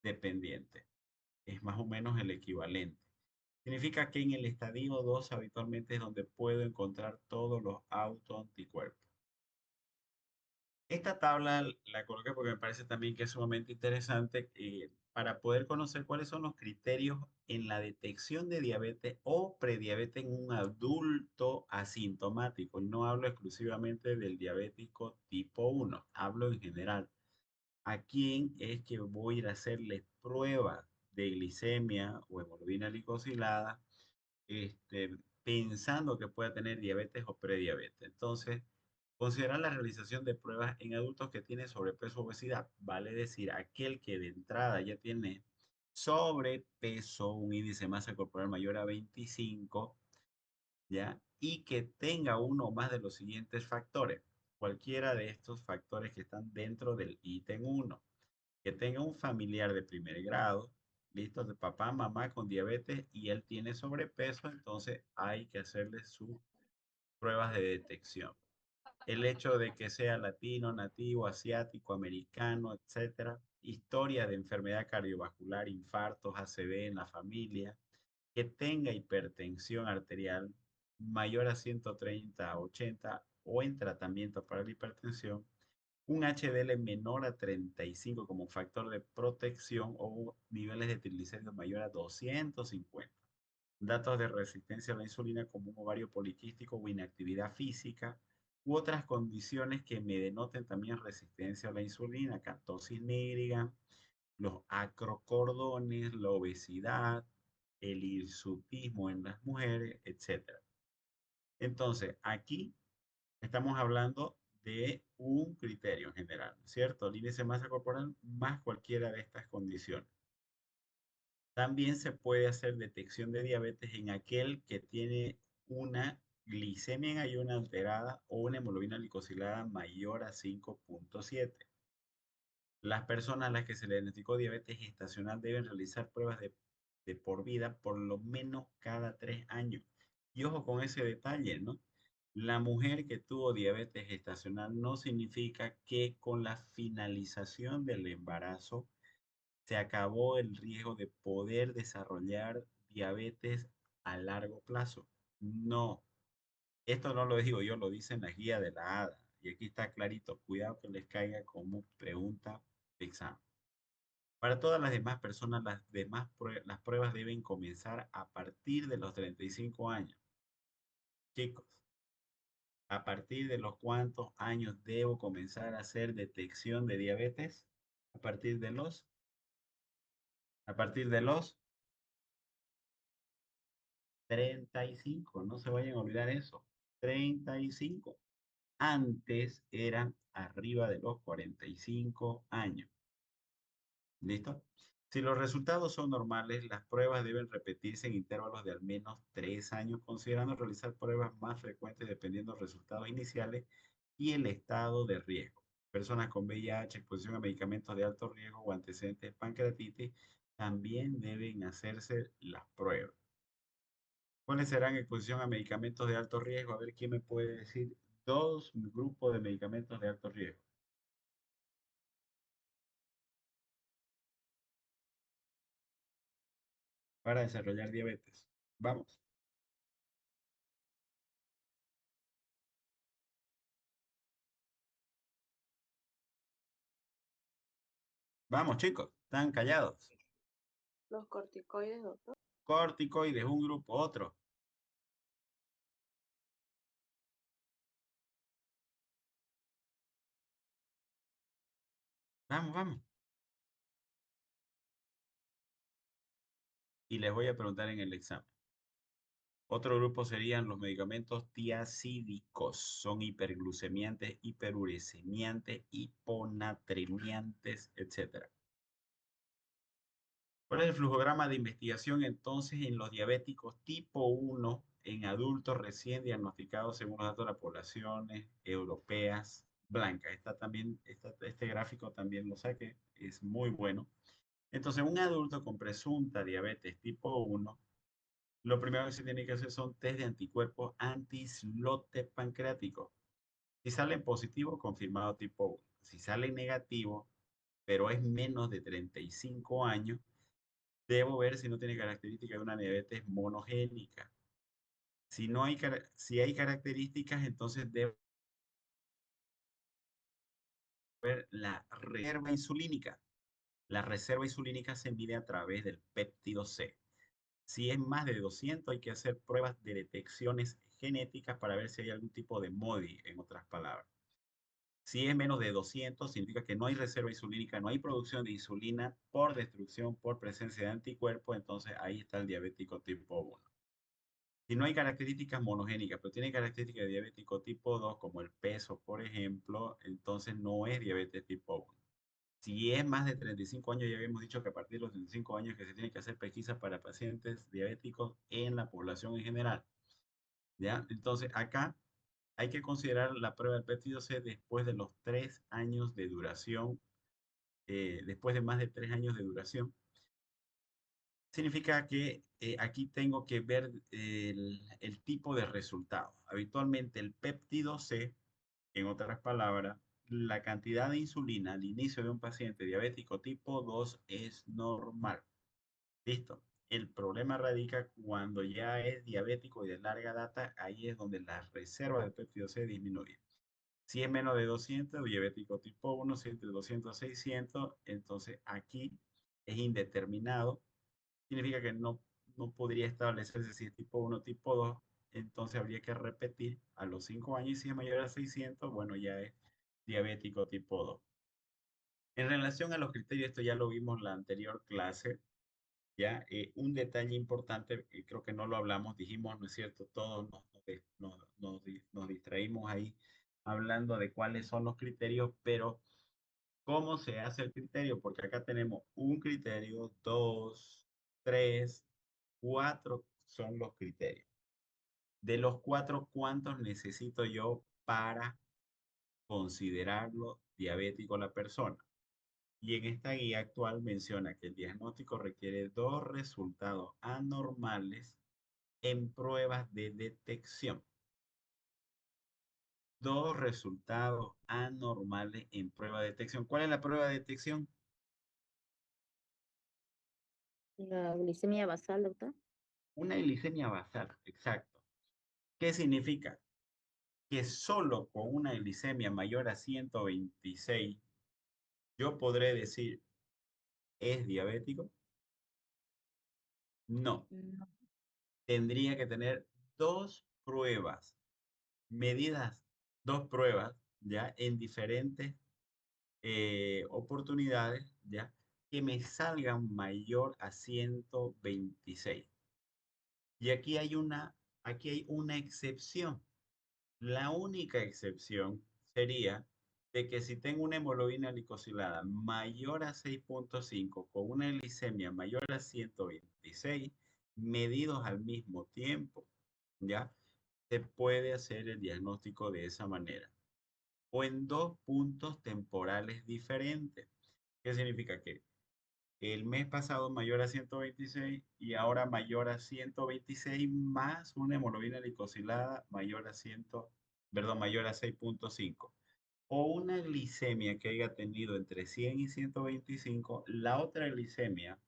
dependiente. Es más o menos el equivalente. Significa que en el estadio 2 habitualmente es donde puedo encontrar todos los autoanticuerpos. Esta tabla la coloqué porque me parece también que es sumamente interesante para poder conocer cuáles son los criterios en la detección de diabetes o prediabetes en un adulto asintomático. Y no hablo exclusivamente del diabético tipo 1, hablo en general. ¿A quién es que voy a ir a hacerle pruebas de glicemia o hemoglobina glicosilada, pensando que pueda tener diabetes o prediabetes? Entonces, considerar la realización de pruebas en adultos que tienen sobrepeso o obesidad, vale decir, aquel que de entrada ya tiene sobrepeso, un índice de masa corporal mayor a 25, ¿ya? Y que tenga uno o más de los siguientes factores, cualquiera de estos factores que están dentro del ítem 1, que tenga un familiar de primer grado, listo, de papá, mamá con diabetes y él tiene sobrepeso, entonces hay que hacerle sus pruebas de detección. El hecho de que sea latino, nativo, asiático, americano, etcétera, historia de enfermedad cardiovascular, infartos, ACV en la familia, que tenga hipertensión arterial mayor a 130/80 o en tratamiento para la hipertensión, un HDL menor a 35 como factor de protección o niveles de triglicéridos mayor a 250. Datos de resistencia a la insulina como un ovario poliquístico o inactividad física u otras condiciones que me denoten también resistencia a la insulina, catosis nígrida, los acrocordones, la obesidad, el hirsutismo en las mujeres, etcétera. Entonces, aquí estamos hablando de un criterio en general, ¿cierto? El índice de masa corporal más cualquiera de estas condiciones. También se puede hacer detección de diabetes en aquel que tiene una glicemia en ayuno alterada o una hemoglobina glicosilada mayor a 5,7. Las personas a las que se le diagnosticó diabetes gestacional deben realizar pruebas de por vida por lo menos cada 3 años. Y ojo con ese detalle, ¿no? La mujer que tuvo diabetes gestacional no significa que con la finalización del embarazo se acabó el riesgo de poder desarrollar diabetes a largo plazo. No, esto no lo digo yo, lo dice en la guía de la ADA. Y aquí está clarito, cuidado que les caiga como pregunta de examen. Para todas las demás personas, las pruebas deben comenzar a partir de los 35 años. Chicos, ¿a partir de los cuántos años debo comenzar a hacer detección de diabetes? A partir de los, a partir de los 35, no se vayan a olvidar eso. 35. Antes eran arriba de los 45 años. ¿Listo? Si los resultados son normales, las pruebas deben repetirse en intervalos de al menos 3 años, considerando realizar pruebas más frecuentes dependiendo de los resultados iniciales y el estado de riesgo. Personas con VIH, exposición a medicamentos de alto riesgo o antecedentes de pancreatitis también deben hacerse las pruebas. ¿Cuáles serán exposición a medicamentos de alto riesgo? A ver quién me puede decir dos grupos de medicamentos de alto riesgo para desarrollar diabetes. Vamos, vamos chicos, están callados. Los corticoides, doctor. Corticoides, un grupo, otro. Vamos, vamos. Y les voy a preguntar en el examen. Otro grupo serían los medicamentos tiazídicos. Son hiperglucemiantes, hiperuricemiantes, hiponatremiantes, etcétera. ¿Cuál es el flujograma de investigación entonces en los diabéticos tipo 1 en adultos recién diagnosticados según los datos de las poblaciones europeas blancas? Este gráfico también lo saqué, es muy bueno. Entonces, un adulto con presunta diabetes tipo 1, lo primero que se tiene que hacer son test de anticuerpos anti-islote pancreático. Si salen positivo, confirmado tipo 1. Si salen negativo, pero es menos de 35 años, debo ver si no tiene características de una diabetes monogénica. Si no hay, si hay características, entonces debo ver la reserva insulínica. La reserva insulínica se mide a través del péptido C. Si es más de 200, hay que hacer pruebas de detecciones genéticas para ver si hay algún tipo de MODI, en otras palabras. Si es menos de 200, significa que no hay reserva insulínica, no hay producción de insulina por destrucción, por presencia de anticuerpos, entonces ahí está el diabético tipo 1. Si no hay características monogénicas, pero tiene características de diabético tipo 2, como el peso, por ejemplo, entonces no es diabetes tipo 1. Si es más de 35 años, ya habíamos dicho que a partir de los 35 años que se tiene que hacer pesquisa para pacientes diabéticos en la población en general. ¿Ya? Entonces, acá hay que considerar la prueba del péptido C después de los 3 años de duración, después de más de 3 años de duración. Significa que aquí tengo que ver el tipo de resultado. Habitualmente el péptido C, en otras palabras, la cantidad de insulina al inicio de un paciente diabético tipo 2 es normal. Listo. El problema radica cuando ya es diabético y de larga data, ahí es donde la reserva de péptido C disminuye. Si es menos de 200, diabético tipo 1, si es entre 200 a 600, entonces aquí es indeterminado. Significa que no podría establecerse si es tipo 1 o tipo 2, entonces habría que repetir a los 5 años y si es mayor a 600, bueno, ya es diabético tipo 2. En relación a los criterios, esto ya lo vimos en la anterior clase, ya, un detalle importante, creo que no lo hablamos, dijimos, ¿no es cierto? Todos nos distraímos ahí hablando de cuáles son los criterios, pero ¿cómo se hace el criterio? Porque acá tenemos un criterio, dos, tres, cuatro son los criterios. De los cuatro, ¿cuántos necesito yo para considerarlo diabético la persona? Y en esta guía actual menciona que el diagnóstico requiere dos resultados anormales en pruebas de detección. Dos resultados anormales en prueba de detección. ¿Cuál es la prueba de detección? La glicemia basal, doctor. Una glicemia basal, exacto. ¿Qué significa? Que solo con una glicemia mayor a 126 yo podré decir, ¿es diabético? No, No. tendría que tener dos pruebas, medidas, dos pruebas, ¿ya? En diferentes oportunidades, ¿ya? Que me salgan mayor a 126. Y aquí hay una excepción. La única excepción sería de que si tengo una hemoglobina glicosilada mayor a 6,5 con una glicemia mayor a 126 medidos al mismo tiempo, ¿ya? Se puede hacer el diagnóstico de esa manera. O en dos puntos temporales diferentes. ¿Qué significa? Que el mes pasado mayor a 126 y ahora mayor a 126 más una hemoglobina glicosilada mayor a 100, perdón, mayor a 6,5. O una glicemia que haya tenido entre 100 y 125, la otra glicemia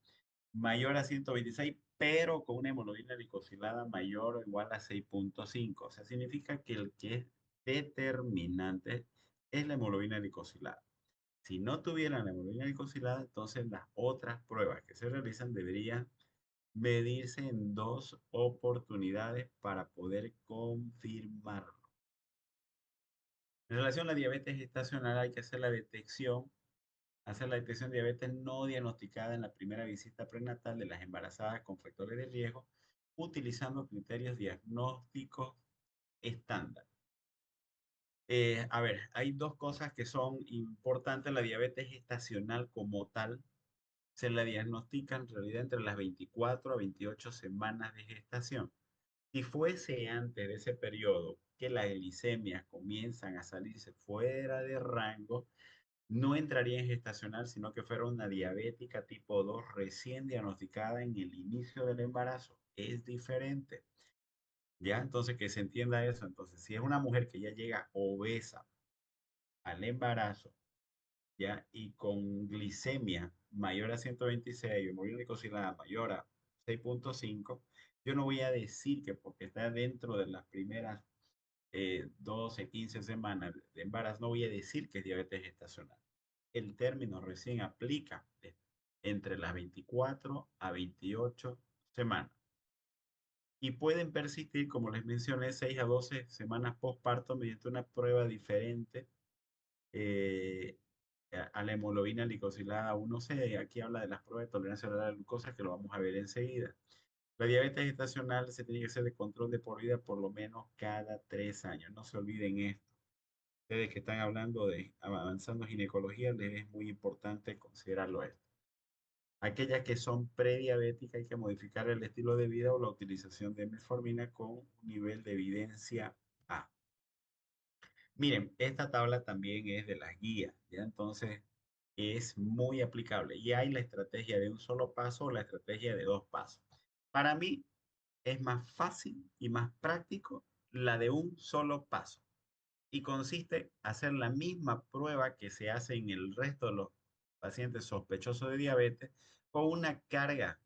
mayor a 126, pero con una hemoglobina glicosilada mayor o igual a 6,5. O sea, significa que el que es determinante es la hemoglobina glicosilada. Si no tuvieran la hemoglobina glicosilada, entonces las otras pruebas que se realizan deberían medirse en dos oportunidades para poder confirmarlo. En relación a la diabetes gestacional, hay que hacer la detección de diabetes no diagnosticada en la primera visita prenatal de las embarazadas con factores de riesgo, utilizando criterios diagnósticos estándar. A ver, hay dos cosas que son importantes. La diabetes gestacional como tal se la diagnostica en realidad entre las 24 a 28 semanas de gestación. Si fuese antes de ese periodo que las glicemias comienzan a salirse fuera de rango, no entraría en gestacional, sino que fuera una diabética tipo 2 recién diagnosticada en el inicio del embarazo. Es diferente. ¿Ya? Entonces, que se entienda eso. Entonces, si es una mujer que ya llega obesa al embarazo, ¿ya? Y con glicemia mayor a 126, hemoglobina glicosilada mayor a 6,5, yo no voy a decir que porque está dentro de las primeras 12, 15 semanas de embarazo, no voy a decir que es diabetes gestacional. El término recién aplica entre las 24 a 28 semanas y pueden persistir, como les mencioné, 6 a 12 semanas postparto mediante una prueba diferente eh, a la hemoglobina glicosilada 1C. Aquí habla de las pruebas de tolerancia a la glucosa, que lo vamos a ver enseguida. La diabetes gestacional se tiene que hacer de control de por vida por lo menos cada 3 años. No se olviden esto. Ustedes que están hablando de avanzando ginecología, les es muy importante considerarlo esto. Aquellas que son prediabéticas hay que modificar el estilo de vida o la utilización de metformina con un nivel de evidencia A. Miren, esta tabla también es de las guías, ¿ya? Entonces es muy aplicable. Y hay la estrategia de un solo paso o la estrategia de dos pasos. Para mí es más fácil y más práctico la de un solo paso. Y consiste en hacer la misma prueba que se hace en el resto de los pacientes sospechosos de diabetes con una carga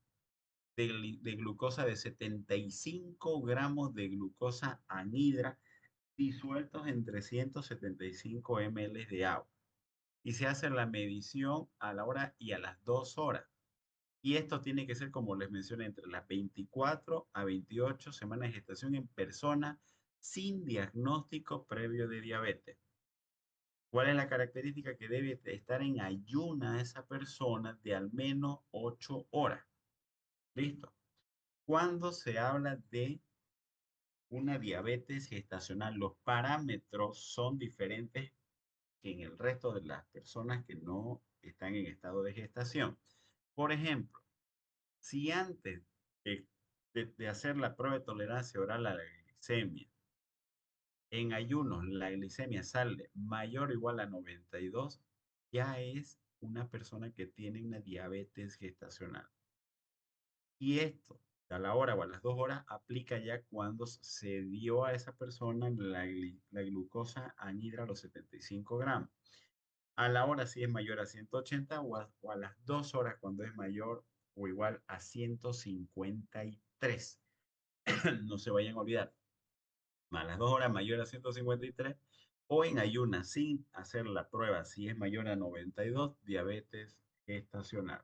de glucosa de 75 gramos de glucosa anhidra disueltos en 375 ml de agua. Y se hace la medición a la hora y a las 2 horas. Y esto tiene que ser, como les mencioné, entre las 24 a 28 semanas de gestación en persona sin diagnóstico previo de diabetes. ¿Cuál es la característica? Que debe estar en ayuna esa persona de al menos 8 horas. ¿Listo? Cuando se habla de una diabetes gestacional, los parámetros son diferentes que en el resto de las personas que no están en estado de gestación. Por ejemplo, si antes de, de hacer la prueba de tolerancia oral a la glicemia, en ayunos la glicemia sale mayor o igual a 92, ya es una persona que tiene una diabetes gestacional. Y esto, a la hora o a las 2 horas, aplica ya cuando se dio a esa persona la glucosa anhidra a los 75 gramos. A la hora si es mayor a 180 o a las 2 horas cuando es mayor o igual a 153. No se vayan a olvidar. A las 2 horas mayor a 153 o en ayunas sin hacer la prueba si es mayor a 92, diabetes gestacional.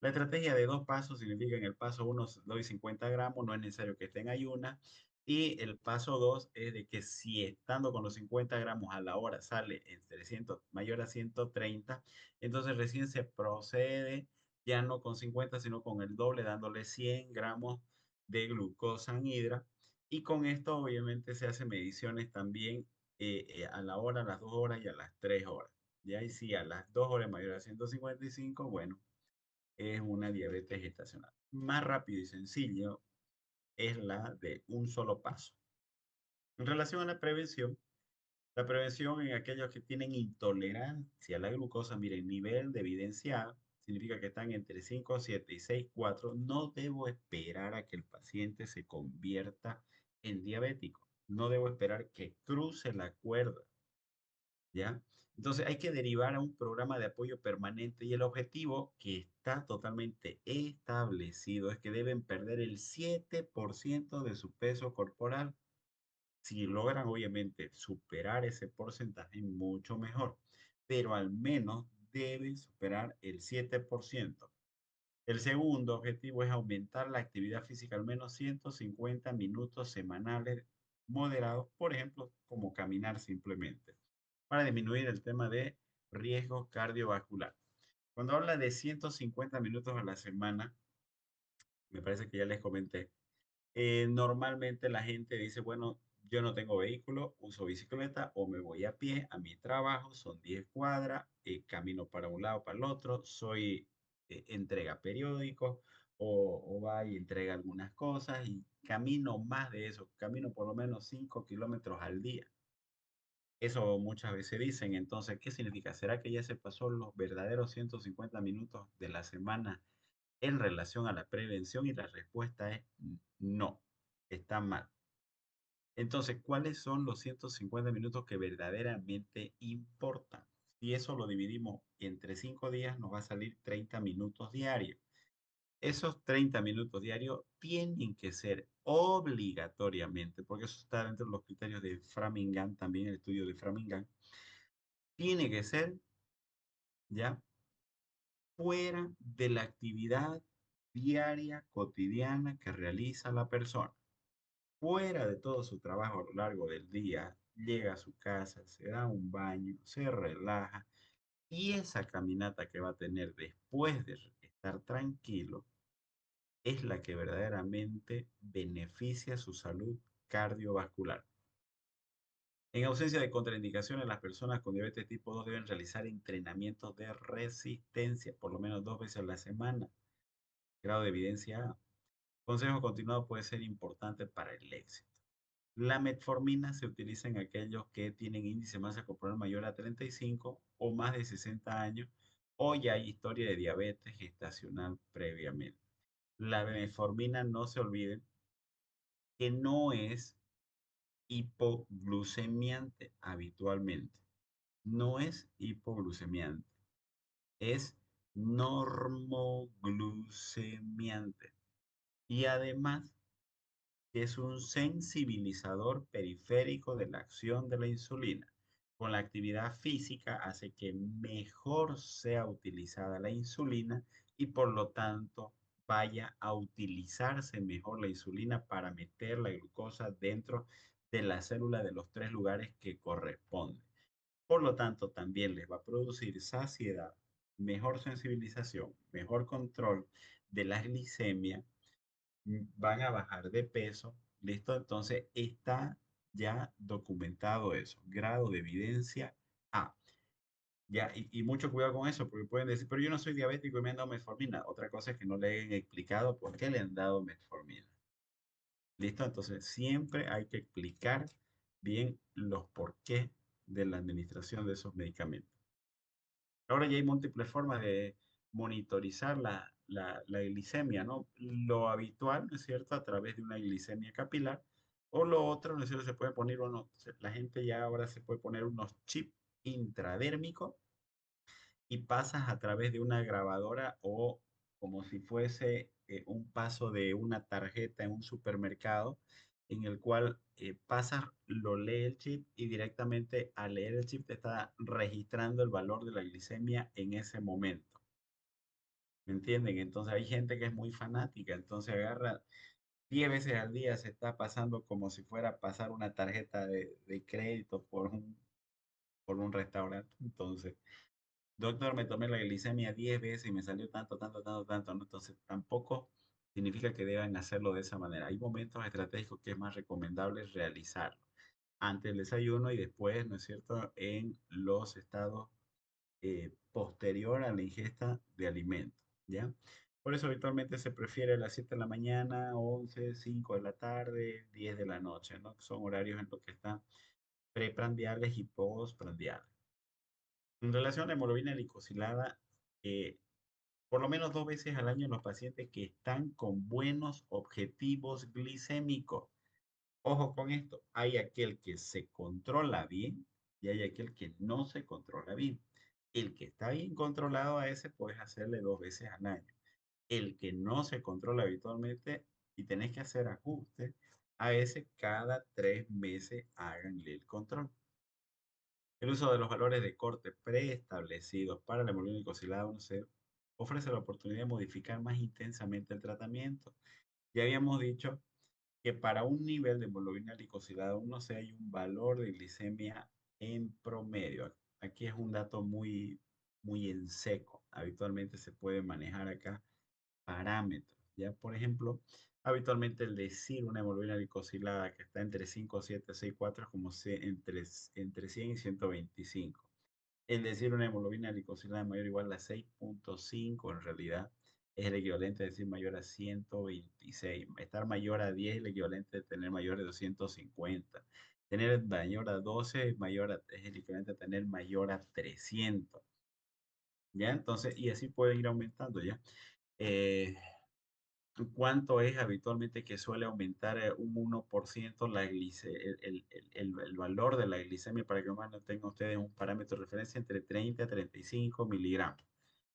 La estrategia de dos pasos significa en el paso 1 doy 50 gramos, no es necesario que esté en ayunas. Y el paso 2 es de que si estando con los 50 gramos a la hora sale en 300, mayor a 130, entonces recién se procede ya no con 50, sino con el doble, dándole 100 gramos de glucosa anhidra. Y con esto obviamente se hacen mediciones también a la hora, a las 2 horas y a las 3 horas. Ya y si a las 2 horas mayor a 155, bueno, es una diabetes gestacional. Más rápido y sencillo es la de un solo paso. En relación a la prevención en aquellos que tienen intolerancia a la glucosa, miren, nivel de evidencia A significa que están entre 5, 7 y 6, 4. No debo esperar a que el paciente se convierta en diabético. No debo esperar que cruce la cuerda, ¿ya? Entonces hay que derivar a un programa de apoyo permanente y el objetivo que está totalmente establecido es que deben perder el 7% de su peso corporal. Si logran, obviamente, superar ese porcentaje, mucho mejor, pero al menos deben superar el 7%. El segundo objetivo es aumentar la actividad física al menos 150 minutos semanales moderados, por ejemplo, como caminar simplemente, para disminuir el tema de riesgo cardiovascular. Cuando habla de 150 minutos a la semana, me parece que ya les comenté, normalmente la gente dice, bueno, yo no tengo vehículo, uso bicicleta o me voy a pie a mi trabajo, son 10 cuadras, camino para un lado, para el otro, soy entrega periódicos o va y entrega algunas cosas y camino más de eso, camino por lo menos 5 kilómetros al día. Eso muchas veces dicen, entonces, ¿qué significa? ¿Será que ya se pasó los verdaderos 150 minutos de la semana en relación a la prevención? Y la respuesta es no, está mal. Entonces, ¿cuáles son los 150 minutos que verdaderamente importan? y eso lo dividimos entre 5 días, nos va a salir 30 minutos diarios. Esos 30 minutos diarios tienen que ser obligatoriamente, porque eso está dentro de los criterios de Framingham, también el estudio de Framingham, tiene que ser ya fuera de la actividad diaria, cotidiana que realiza la persona. Fuera de todo su trabajo a lo largo del día, llega a su casa, se da un baño, se relaja y esa caminata que va a tener después de estar tranquilo es la que verdaderamente beneficia su salud cardiovascular. En ausencia de contraindicaciones, las personas con diabetes tipo 2 deben realizar entrenamientos de resistencia por lo menos 2 veces a la semana. Grado de evidencia A. Consejo continuado puede ser importante para el éxito. La metformina se utiliza en aquellos que tienen índice de masa corporal mayor a 35 o más de 60 años o ya hay historia de diabetes gestacional previamente. La metformina, no se olviden que no es hipoglucemiante habitualmente. No es hipoglucemiante, es normoglucemiante. Y además es un sensibilizador periférico de la acción de la insulina. Con la actividad física hace que mejor sea utilizada la insulina y por lo tanto vaya a utilizarse mejor la insulina para meter la glucosa dentro de la célula de los 3 lugares que corresponden. Por lo tanto, también les va a producir saciedad, mejor sensibilización, mejor control de la glicemia, van a bajar de peso. ¿Listo? Entonces está ya documentado eso. Grado de evidencia A. Ya, y mucho cuidado con eso, porque pueden decir, pero yo no soy diabético y me han dado metformina. Otra cosa es que no le hayan explicado por qué le han dado metformina. ¿Listo? Entonces siempre hay que explicar bien los por qué de la administración de esos medicamentos. Ahora ya hay múltiples formas de monitorizar la glicemia, ¿no? Lo habitual, ¿no es cierto?, a través de una glicemia capilar, o lo otro, ¿no es cierto?, se puede poner la gente ya ahora se puede poner unos chips intradérmicos y pasas a través de una grabadora o como si fuese un paso de una tarjeta en un supermercado en el cual pasas, lo lee el chip y directamente al leer el chip te está registrando el valor de la glicemia en ese momento. ¿Me entienden? Entonces hay gente que es muy fanática, entonces agarra 10 veces al día, se está pasando como si fuera a pasar una tarjeta de crédito por un restaurante. Entonces, doctor, me tomé la glicemia 10 veces y me salió tanto, tanto, tanto, tanto, ¿no? Entonces, tampoco significa que deban hacerlo de esa manera. Hay momentos estratégicos que es más recomendable realizarlo antes del desayuno y después, ¿no es cierto?, en los estados posterior a la ingesta de alimentos, ¿ya? Por eso habitualmente se prefiere las 7 de la mañana, 11, 5 de la tarde, 10 de la noche, ¿no? Que son horarios en los que están preprandiales y postprandiales. En relación a la hemoglobina glicosilada, eh, por lo menos 2 veces al año en los pacientes que están con buenos objetivos glicémicos. Ojo con esto, hay aquel que se controla bien y hay aquel que no se controla bien. El que está bien controlado a ese puedes hacerle 2 veces al año. El que no se controla habitualmente y tenés que hacer ajustes, a ese cada 3 meses háganle el control. El uso de los valores de corte preestablecidos para la hemoglobina glicosilada 1C ofrece la oportunidad de modificar más intensamente el tratamiento. Ya habíamos dicho que para un nivel de hemoglobina glicosilada 1C hay un valor de glicemia en promedio. Aquí es un dato muy, muy en seco. Habitualmente se puede manejar acá parámetros. Ya, por ejemplo, habitualmente el decir una hemoglobina glicosilada que está entre 5,7, 6,4 es como entre 100 y 125. El decir una hemoglobina glicosilada mayor o igual a 6,5 en realidad es el equivalente a decir mayor a 126. Estar mayor a 10 es el equivalente a tener mayor de 250. Tener mayor a 12 es el equivalente a tener mayor a 300. ¿Ya? Entonces, y así puede ir aumentando, ¿ya? Eh, ¿Cuánto es habitualmente que suele aumentar un 1% el valor de la glicemia para que más no tengan ustedes un parámetro de referencia entre 30 a 35 miligramos?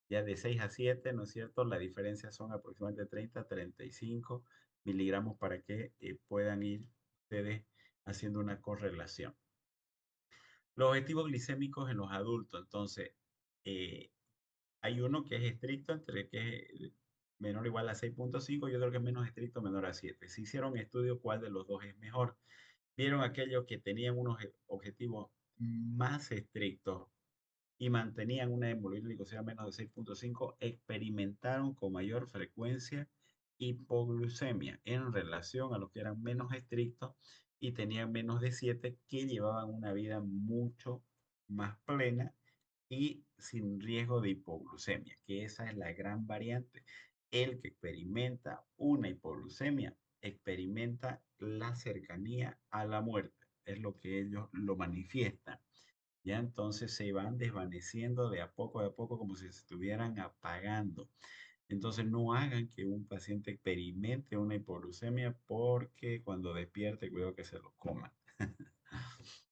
Ya de 6 a 7, ¿no es cierto? La diferencia son aproximadamente 30 a 35 miligramos para que puedan ir ustedes haciendo una correlación. Los objetivos glicémicos en los adultos, entonces, eh, hay uno que es estricto, entre que es menor o igual a 6,5 y otro que es menos estricto, menor a 7. Se hicieron estudios cuál de los dos es mejor. Vieron aquellos que tenían unos objetivos más estrictos y mantenían una hemoglobina glicosida menos de 6,5, experimentaron con mayor frecuencia hipoglucemia en relación a los que eran menos estrictos y tenían menos de 7, que llevaban una vida mucho más plena y sin riesgo de hipoglucemia, que esa es la gran variante. El que experimenta una hipoglucemia experimenta la cercanía a la muerte, es lo que ellos lo manifiestan. Ya entonces se van desvaneciendo de a poco, como si se estuvieran apagando. Entonces no hagan que un paciente experimente una hipoglucemia porque cuando despierte, cuidado que se lo coman.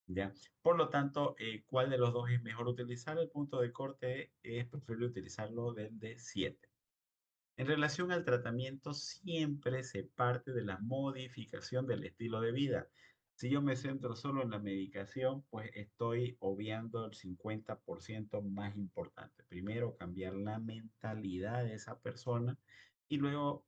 ¿Ya? Por lo tanto, ¿cuál de los dos es mejor utilizar? El punto de corte es preferible utilizarlo del de 7. En relación al tratamiento, siempre se parte de la modificación del estilo de vida. Si yo me centro solo en la medicación, pues estoy obviando el 50% más importante. Primero, cambiar la mentalidad de esa persona y luego,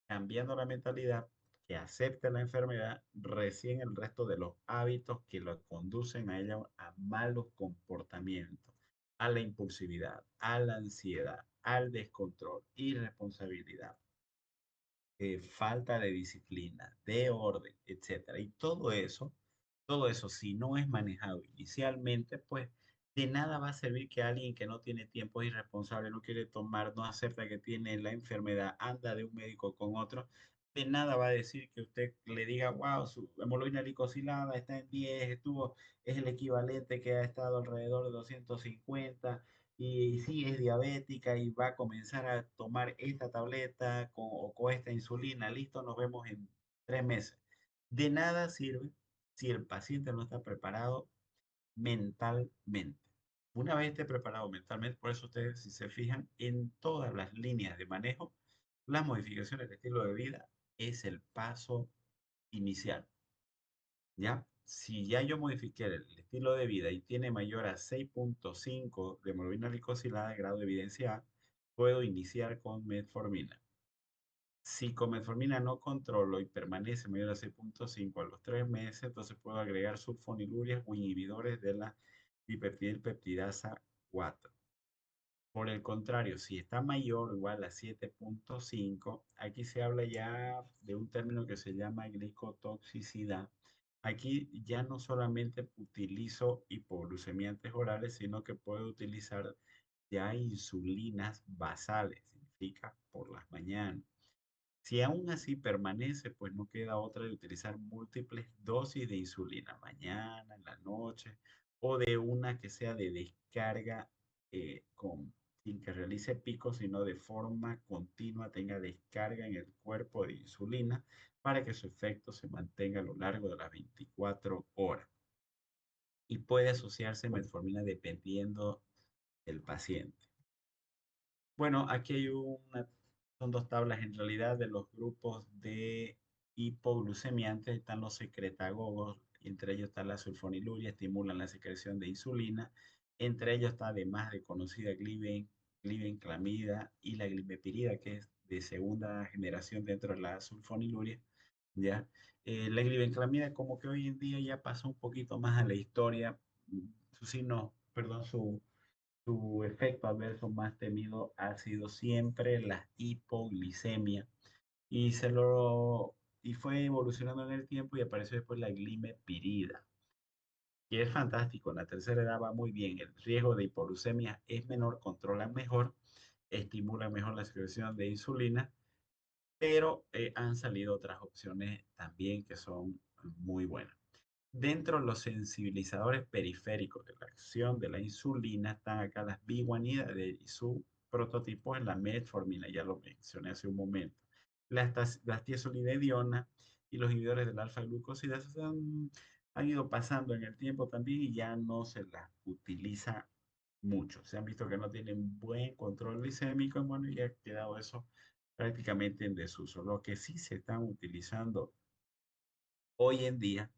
cambiando la mentalidad, que acepte la enfermedad, recién el resto de los hábitos que lo conducen a ella a malos comportamientos, a la impulsividad, a la ansiedad, al descontrol, irresponsabilidad, falta de disciplina, de orden, etcétera. Y todo eso, si no es manejado inicialmente, pues de nada va a servir que alguien que no tiene tiempo, es irresponsable, no quiere tomar, no acepta que tiene la enfermedad, anda de un médico con otro. De nada va a decir que usted le diga, wow, su hemoglobina glicosilada está en 10, es el equivalente que ha estado alrededor de 250 y sí es diabética y va a comenzar a tomar esta tableta o con esta insulina, listo, nos vemos en 3 meses. De nada sirve si el paciente no está preparado mentalmente. Una vez esté preparado mentalmente, por eso ustedes, si se fijan en todas las líneas de manejo, las modificaciones de estilo de vida es el paso inicial. ¿Ya? Si ya yo modifiqué el estilo de vida y tiene mayor a 6,5 de hemoglobina glicosilada, grado de evidencia A, puedo iniciar con metformina. Si con metformina no controlo y permanece mayor a 6,5 a los 3 meses, entonces puedo agregar sulfonilurias o inhibidores de la dipeptidasa 4. Por el contrario, si está mayor o igual a 7,5, aquí se habla ya de un término que se llama glicotoxicidad. Aquí ya no solamente utilizo hipoglucemiantes orales, sino que puedo utilizar ya insulinas basales, significa por las mañanas. Si aún así permanece, pues no queda otra de utilizar múltiples dosis de insulina, mañana, en la noche, o de una que sea de descarga sin que realice picos, sino de forma continua tenga descarga en el cuerpo de insulina para que su efecto se mantenga a lo largo de las 24 horas. Y puede asociarse metformina dependiendo del paciente. Bueno, aquí hay son dos tablas en realidad de los grupos de hipoglucemia. Antes están los secretagogos, entre ellos está la sulfoniluria, estimulan la secreción de insulina. Entre ellos está además de conocida glibenclamida y la glimepirida, que es de segunda generación dentro de la sulfoniluria. ¿Ya? La glibenclamida como que hoy en día ya pasó un poquito más a la historia. Su signo, perdón, su efecto adverso más temido ha sido siempre la hipoglicemia y y fue evolucionando en el tiempo y apareció después la glimepirida, que es fantástico. En la tercera edad va muy bien. El riesgo de hipoglucemia es menor, controlan mejor, estimulan mejor la secreción de insulina, pero han salido otras opciones también que son muy buenas. Dentro de los sensibilizadores periféricos de la acción de la insulina están acá las biguanidas y su prototipo es la metformina, ya lo mencioné hace un momento. la tiazolidina y los inhibidores del alfa-glucosidasa han ido pasando en el tiempo también y ya no se las utiliza mucho. Se han visto que no tienen buen control glicémico y bueno, ya ha quedado eso prácticamente en desuso. Lo que sí se están utilizando hoy en día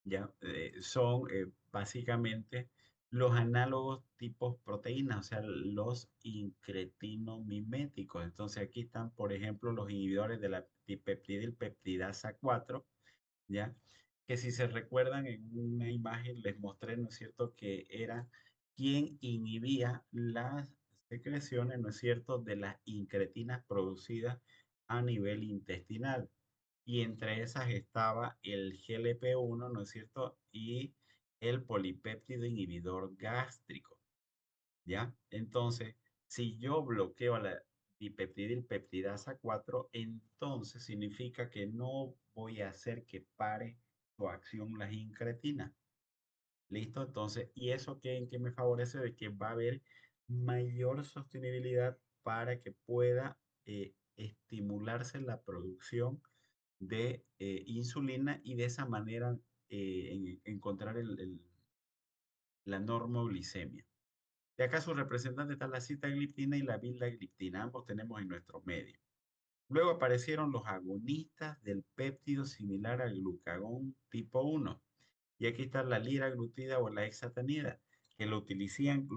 ya son básicamente los análogos tipos proteínas, o sea, los incretinamiméticos. Entonces aquí están, por ejemplo, los inhibidores de la dipeptidilpeptidasa 4, ¿ya? Que si se recuerdan en una imagen les mostré, ¿no es cierto?, que era quien inhibía las secreciones, ¿no es cierto?, de las incretinas producidas a nivel intestinal. Y entre esas estaba el GLP-1, ¿no es cierto?, y el polipéptido inhibidor gástrico. ¿Ya? Entonces, si yo bloqueo la dipeptidilpeptidasa 4, entonces significa que no voy a hacer que pare su acción las incretinas. ¿Listo? Entonces, ¿y eso qué, en qué me favorece? De que va a haber mayor sostenibilidad para que pueda estimularse la producción de insulina y de esa manera encontrar la normoglicemia. De acá sus representantes están la sitagliptina y la vildagliptina, ambos tenemos en nuestro medio. Luego aparecieron los agonistas del péptido similar al glucagón tipo 1. Y aquí está la liraglutida o la hexatenida, que lo utilizan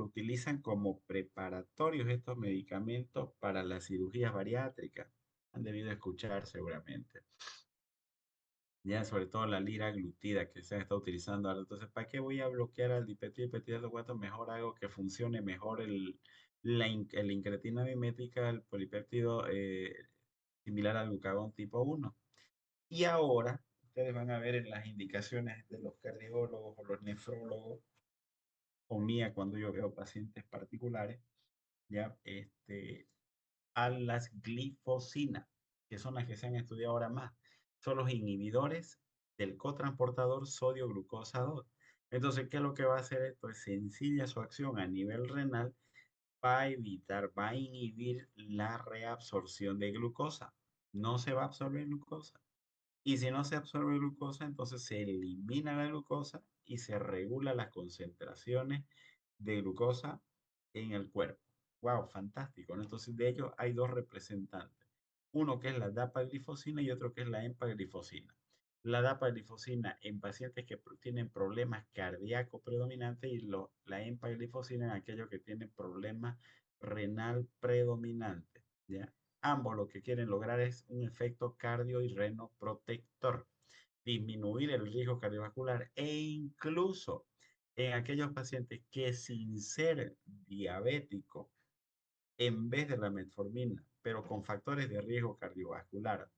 como preparatorios estos medicamentos para las cirugías bariátricas. Han debido escuchar seguramente. Ya sobre todo la liraglutida que se está utilizando ahora. Entonces, ¿para qué voy a bloquear al dipeptido 4? Mejor hago que funcione mejor el incretina mimética, el polipéptido similar al glucagón tipo 1. Y ahora, ustedes van a ver en las indicaciones de los cardiólogos o los nefrólogos, o mía cuando yo veo pacientes particulares, ya, a las glifosinas, que son las que se han estudiado ahora más. Son los inhibidores del cotransportador sodio-glucosa 2. Entonces, ¿qué es lo que va a hacer esto? Es sencilla su acción a nivel renal, va a inhibir la reabsorción de glucosa. No se va a absorber glucosa. Y si no se absorbe glucosa, entonces se elimina la glucosa y se regula las concentraciones de glucosa en el cuerpo. Wow, fantástico, ¿no? Entonces, de ellos hay dos representantes. Uno que es la dapaglifosina y otro que es la empaglifosina. La dapaglifosina en pacientes que tienen problemas cardíacos predominantes y la empaglifosina en aquellos que tienen problemas renal predominantes, ¿ya? Ambos lo que quieren lograr es un efecto cardio y renoprotector, disminuir el riesgo cardiovascular e incluso en aquellos pacientes que sin ser diabético, en vez de la metformina, pero con factores de riesgo cardiovascular,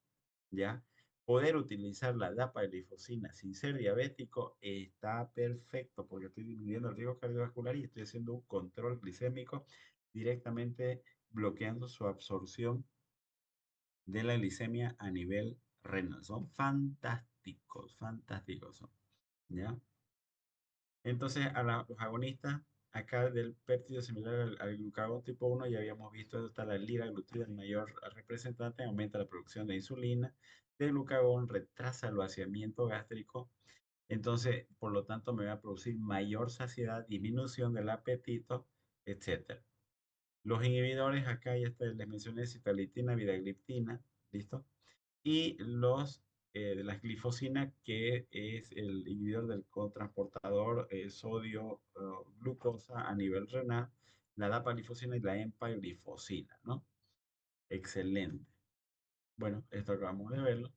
¿ya? Poder utilizar la dapaglifosina sin ser diabético está perfecto porque estoy disminuyendo el riesgo cardiovascular y estoy haciendo un control glicémico directamente bloqueando su absorción de la glicemia a nivel renal. Son fantásticos, fantásticos son, ¿ya? Entonces, los agonistas acá del péptido similar al glucagón tipo 1, ya habíamos visto, está la liraglutida, el mayor representante, aumenta la producción de insulina, de glucagón, retrasa el vaciamiento gástrico, entonces, por lo tanto, me va a producir mayor saciedad, disminución del apetito, etcétera. Los inhibidores, acá ya les mencioné, citalipina, vidagliptina, ¿listo? Y de las glifosina, que es el inhibidor del cotransportador sodio-glucosa a nivel renal, la dapaglifosina y la empaglifosina, ¿no? Excelente. Bueno, esto acabamos de verlo.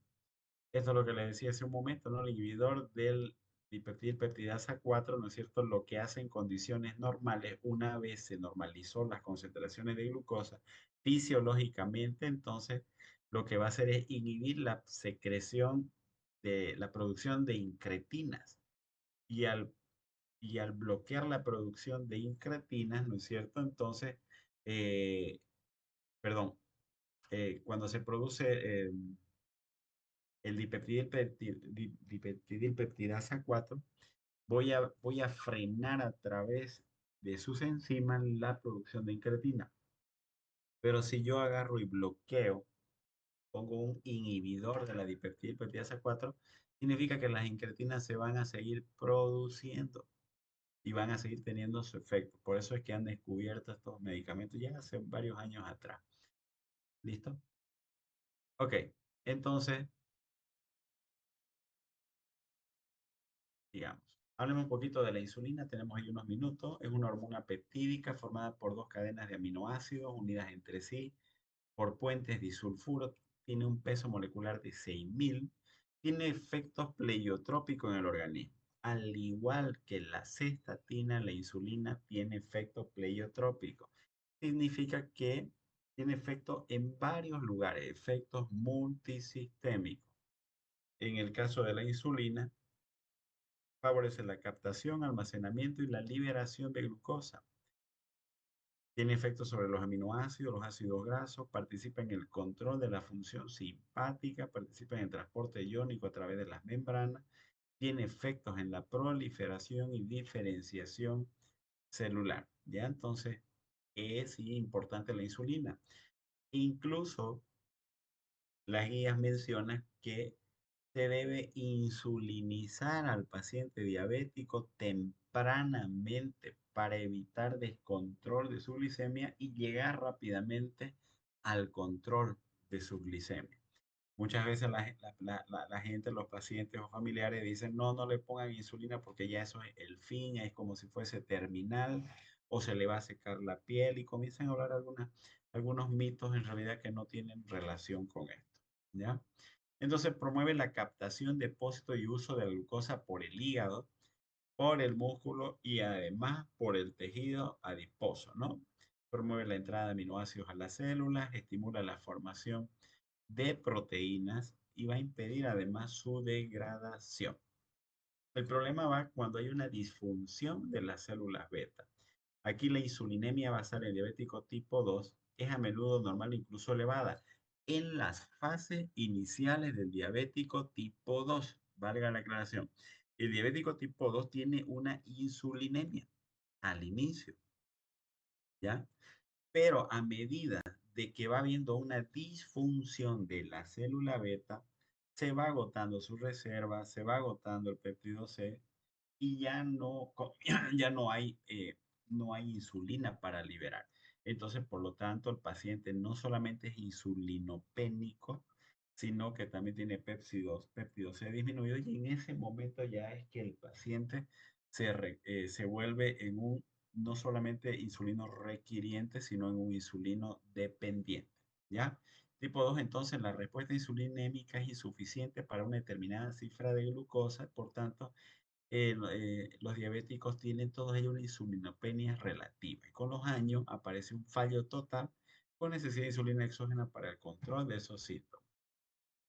Esto es lo que le decía hace un momento, ¿no? El inhibidor del dipeptidasa 4, ¿no es cierto? Lo que hace en condiciones normales, una vez se normalizó las concentraciones de glucosa fisiológicamente, entonces lo que va a hacer es inhibir la secreción de la producción de incretinas. Y al bloquear la producción de incretinas, ¿no es cierto? Entonces, eh, perdón, cuando se produce el dipeptidilpeptidasa 4, voy a frenar a través de sus enzimas la producción de incretina. Pero si yo agarro y bloqueo pongo un inhibidor de la dipeptidasa 4, significa que las incretinas se van a seguir produciendo y van a seguir teniendo su efecto. Por eso es que han descubierto estos medicamentos ya hace varios años atrás. ¿Listo? Ok, entonces, digamos, hablemos un poquito de la insulina. Tenemos ahí unos minutos. Es una hormona peptídica formada por dos cadenas de aminoácidos unidas entre sí por puentes disulfuro, tiene un peso molecular de 6.000, tiene efectos pleiotrópicos en el organismo. Al igual que la cestatina, la insulina tiene efecto pleiotrópico. Significa que tiene efecto en varios lugares, efectos multisistémicos. En el caso de la insulina, favorece la captación, almacenamiento y la liberación de glucosa. Tiene efectos sobre los aminoácidos, los ácidos grasos, participa en el control de la función simpática, participa en el transporte iónico a través de las membranas, tiene efectos en la proliferación y diferenciación celular. ¿Ya? Entonces, es importante la insulina. Incluso las guías mencionan que se debe insulinizar al paciente diabético tempranamente para evitar descontrol de su glicemia y llegar rápidamente al control de su glicemia. Muchas veces la gente, los pacientes o familiares dicen, no, no le pongan insulina porque ya eso es el fin, es como si fuese terminal o se le va a secar la piel y comienzan a hablar algunos mitos en realidad que no tienen relación con esto. ¿Ya? Entonces promueve la captación, depósito y uso de la glucosa por el hígado, por el músculo y además por el tejido adiposo, ¿no? Promueve la entrada de aminoácidos a las células, estimula la formación de proteínas y va a impedir además su degradación. El problema va cuando hay una disfunción de las células beta. Aquí la insulinemia basal en diabético tipo 2 es a menudo normal, incluso elevada, en las fases iniciales del diabético tipo 2. Valga la aclaración. El diabético tipo 2 tiene una insulinemia al inicio, ¿ya? Pero a medida de que va habiendo una disfunción de la célula beta, se va agotando su reserva, se va agotando el péptido C y ya no, ya no hay insulina para liberar. Entonces, por lo tanto, el paciente no solamente es insulinopénico, sino que también tiene péptido C disminuido y en ese momento ya es que el paciente se vuelve en un no solamente insulino requiriente, sino en un insulino dependiente, ¿ya? Tipo 2, entonces la respuesta insulinémica es insuficiente para una determinada cifra de glucosa, por tanto, los diabéticos tienen todos ellos una insulinopenia relativa. Y con los años aparece un fallo total con necesidad de insulina exógena para el control de esos síntomas.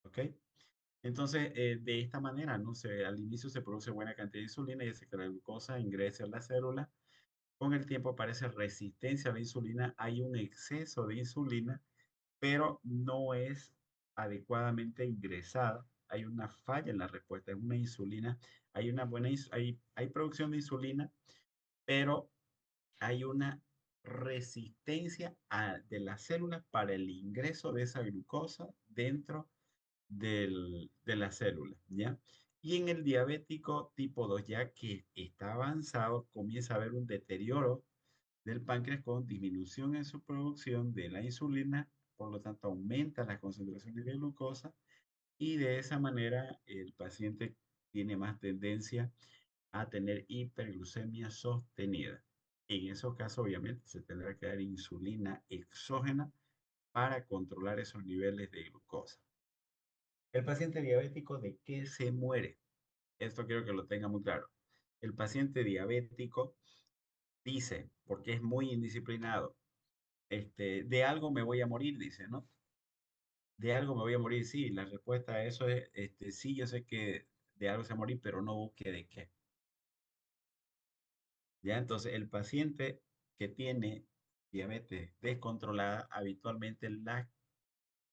¿Ok? Entonces, de esta manera, ¿no? Al inicio se produce buena cantidad de insulina y hace que la glucosa ingrese a la célula. Con el tiempo aparece resistencia a la insulina, hay un exceso de insulina, pero no es adecuadamente ingresada. Hay una falla en la respuesta, es una insulina, hay una hay producción de insulina, pero hay una resistencia de las células para el ingreso de esa glucosa dentro de la célula, ¿ya? Y en el diabético tipo 2 ya que está avanzado, comienza a haber un deterioro del páncreas con disminución en su producción de la insulina, por lo tanto aumenta las concentraciones de glucosa y de esa manera el paciente tiene más tendencia a tener hiperglucemia sostenida. En esos casos, obviamente, se tendrá que dar insulina exógena para controlar esos niveles de glucosa. El paciente diabético, ¿de qué se muere? Esto quiero que lo tenga muy claro. El paciente diabético dice, porque es muy indisciplinado, de algo me voy a morir, dice, ¿no? De algo me voy a morir, sí. La respuesta a eso es, sí, yo sé que de algo se va a morir, pero no busque de qué. ¿Ya? Entonces, el paciente que tiene diabetes descontrolada, habitualmente la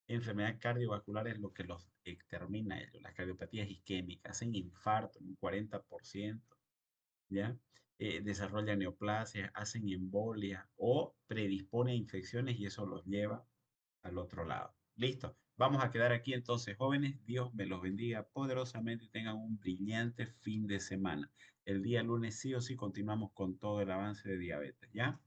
enfermedad cardiovascular es lo que los extermina a ellos. Las cardiopatías isquémicas hacen infarto en un 40%, ¿ya? Desarrollan neoplasias, hacen embolia o predispone a infecciones y eso los lleva al otro lado. Listo. Vamos a quedar aquí entonces, jóvenes. Dios me los bendiga poderosamente y tengan un brillante fin de semana. El día lunes sí o sí continuamos con todo el avance de diabetes, ¿ya?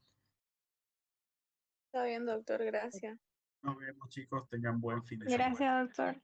Está bien, doctor, gracias. Nos vemos, chicos. Tengan buen fin de semana. Gracias, doctor.